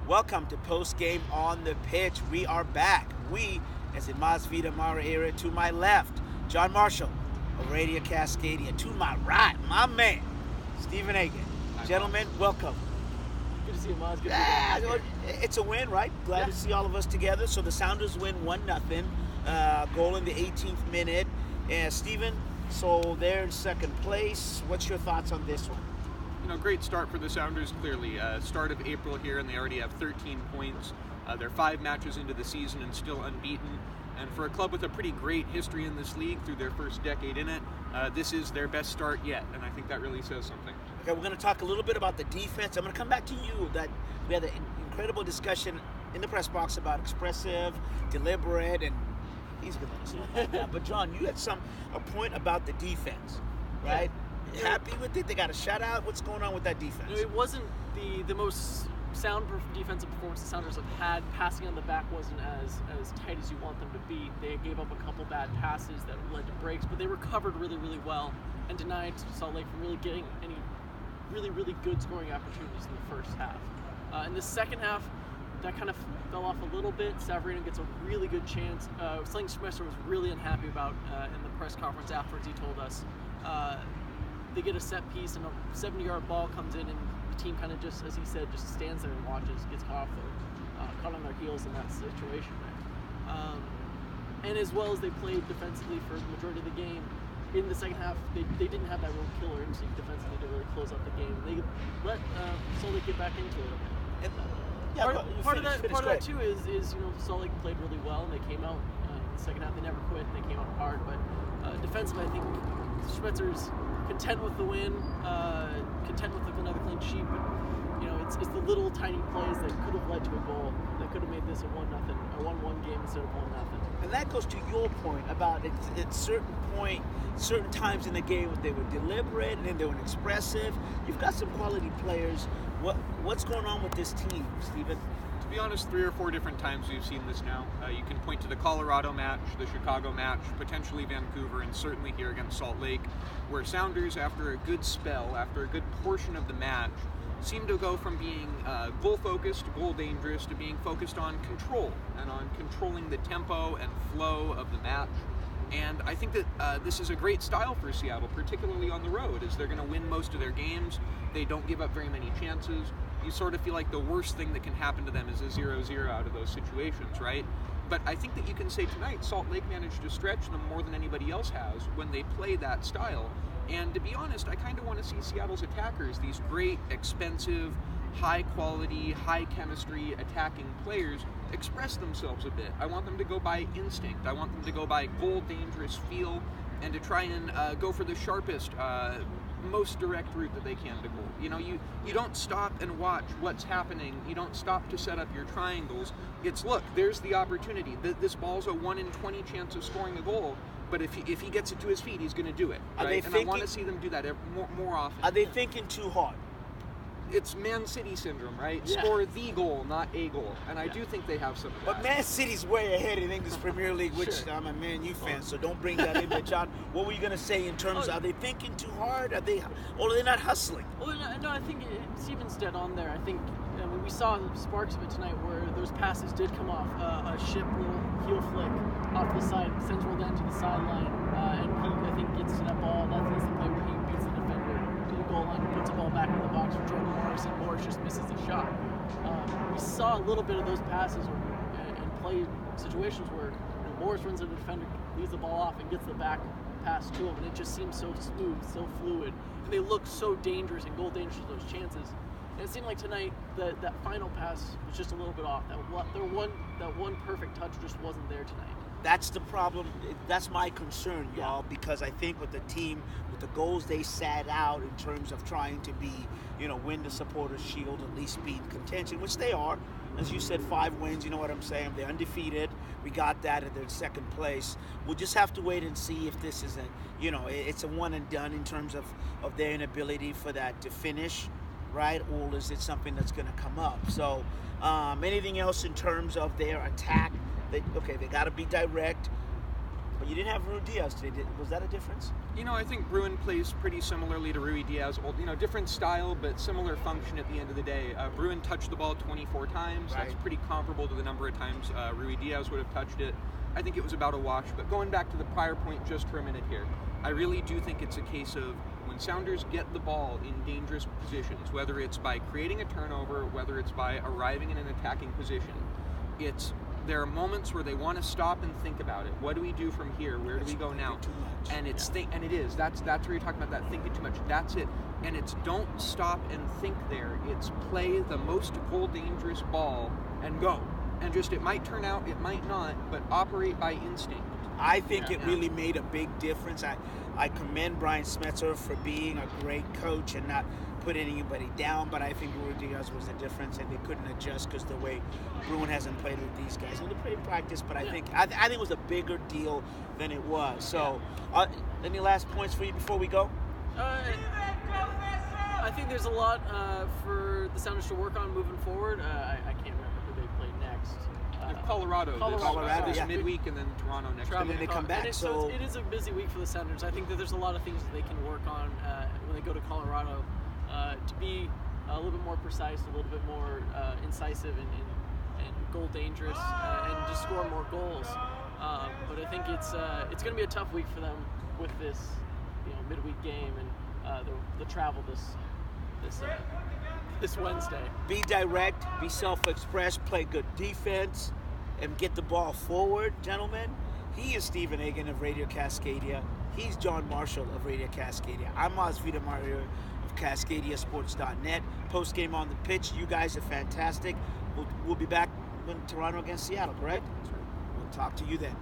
Welcome to Post Game on the Pitch. We are back. We, as in Mas Vida Mara area, to my left, John Marshall of Radio Cascadia. To my right, my man, Stephen Hagan. Gentlemen, welcome. Good to see you, Maz. Good Yeah, to it's a win, right? Glad to see all of us together. So the Sounders win 1-0. Goal in the 18th minute. And Stephen, so they're in second place. What's your thoughts on this one? Great start for the Sounders, clearly. Start of April here, and they already have 13 points. They're 5 matches into the season and still unbeaten. And for a club with a pretty great history in this league through their first decade in it, this is their best start yet, and I think that really says something. Okay, we're going to talk a little bit about the defense. I'm going to come back to you. That we had an incredible discussion in the press box about expressive, deliberate, and he's going to say that. But John, you had a point about the defense, right? Yeah. Happy with it? They got a shutout. What's going on with that defense? It wasn't the most sound defensive performance the Sounders have had. Passing on the back wasn't as tight as you want them to be. They gave up a couple bad passes that led to breaks, but they recovered really, really well and denied Salt Lake from really getting any really, really good scoring opportunities in the first half. In the second half, that kind of fell off a little bit. Savarino gets a really good chance. Sling Schmesser was really unhappy about in the press conference afterwards. He told us they get a set piece and a 70-yard ball comes in, and the team kind of just, as he said, just stands there and watches, gets caught on their heels in that situation there. And as well as they played defensively for the majority of the game, in the second half, they didn't have that real killer instinct defensively to really close out the game. They let Salt Lake get back into it a bit. Part of that too is Salt Lake played really well and they came out in the second half. They never quit and they came out hard. But defensively, I think Schmetzer's content with the win, content with another clean sheet. But it's the little tiny plays that could have led to a goal that could have made this a 1-0 or 1-1 game instead of 1-0. And that goes to your point about at certain times in the game they were deliberate and then they were expressive. You've got some quality players. What's going on with this team, Stephen? To be honest, 3 or 4 different times we've seen this now. You can point to the Colorado match, the Chicago match, potentially Vancouver, and certainly here against Salt Lake, where Sounders, after a good spell, after a good portion of the match, seem to go from being goal-focused, goal-dangerous, to being focused on control and on controlling the tempo and flow of the match. And I think that this is a great style for Seattle, particularly on the road, as they're going to win most of their games. They don't give up very many chances. You sort of feel like the worst thing that can happen to them is a 0-0 out of those situations, right? But I think that you can say tonight, Salt Lake managed to stretch them more than anybody else has when they play that style. And to be honest, I kind of want to see Seattle's attackers, these great, expensive, high-quality, high-chemistry attacking players, express themselves a bit. I want them to go by instinct. I want them to go by goal-dangerous feel and to try and go for the sharpest, most direct route that they can to goal. You don't stop and watch what's happening. You don't stop to set up your triangles. It's, look, there's the opportunity. This ball's a 1 in 20 chance of scoring a goal. But if he gets it to his feet, he's going to do it. Right? And I want to see them do that more often. Are they thinking too hard? It's Man City syndrome, right? Yeah. Score the goal, not a goal. And I do think they have some of that. But Man City's way ahead in English Premier League, which Sure. I'm a Man U fan, so don't bring that in. But John, what were you going to say in terms of, are they thinking too hard? Or are they not hustling? Well, no, I think Steven's dead on there. I think we saw sparks of it tonight where those passes did come off. A ship little heel flick off the side, sends roll down to the sideline, and he, I think, gets to that ball. That's the play where he beats the defender to the goal line and puts the ball back in the box for Jordan Morris, and Morris just misses the shot. We saw a little bit of those passes and play situations where Morris runs into the defender, leaves the ball off, and gets the back pass to him, and it just seems so smooth, so fluid, and they look so dangerous and goal dangerous with those chances. And it seemed like tonight that final pass was just a little bit off. That one perfect touch just wasn't there tonight. That's the problem. That's my concern, y'all, because I think with the team, with the goals they sat out in terms of trying to be, win the Supporters' Shield, at least be in contention, which they are. As you said, 5 wins, you know what I'm saying? They're undefeated. We got that, and they're in second place. We'll just have to wait and see if this is it's a one and done in terms of their inability for that to finish, right? Or is it something that's going to come up? So anything else in terms of their attack? They got to be direct. But you didn't have Rui Diaz today. Was that a difference? You know, I think Bruin plays pretty similarly to Rui Diaz. Different style, but similar function at the end of the day. Bruin touched the ball 24 times. Right. That's pretty comparable to the number of times Rui Diaz would have touched it. I think it was about a wash. But going back to the prior point just for a minute here, I really do think it's a case of when Sounders get the ball in dangerous positions, whether it's by creating a turnover, whether it's by arriving in an attacking position, there are moments where they want to stop and think about it. What do we do from here? Where do we go now? Too much. And that's where you're talking about that thinking too much. That's it. And it's don't stop and think there. It's play the most goal dangerous ball and go. And just, it might turn out, it might not, but operate by instinct. I think it really made a big difference. I commend Brian Smetzer for being a great coach and not put anybody down, but I think Rui Diaz was the difference, and they couldn't adjust because the way Bruin hasn't played with these guys. And they played in practice, but I think it was a bigger deal than it was. So, any last points for you before we go? I think there's a lot for the Sounders to work on moving forward. I can't remember who they play next. Colorado this midweek, and then Toronto next week. And then they come back. So it is a busy week for the Sounders. I think that there's a lot of things that they can work on when they go to Colorado to be a little bit more precise, a little bit more incisive and goal dangerous, and just score more goals. But I think it's going to be a tough week for them with this midweek game and the travel this Wednesday. Be direct, be self-expressed, play good defense, and get the ball forward, gentlemen. He is Stephen Egan of Radio Cascadia. He's John Marshall of Radio Cascadia. I'm Oz Mario of CascadiaSports.net. Post-game on the pitch. You guys are fantastic. We'll be back in Toronto against Seattle, correct? That's right. We'll talk to you then.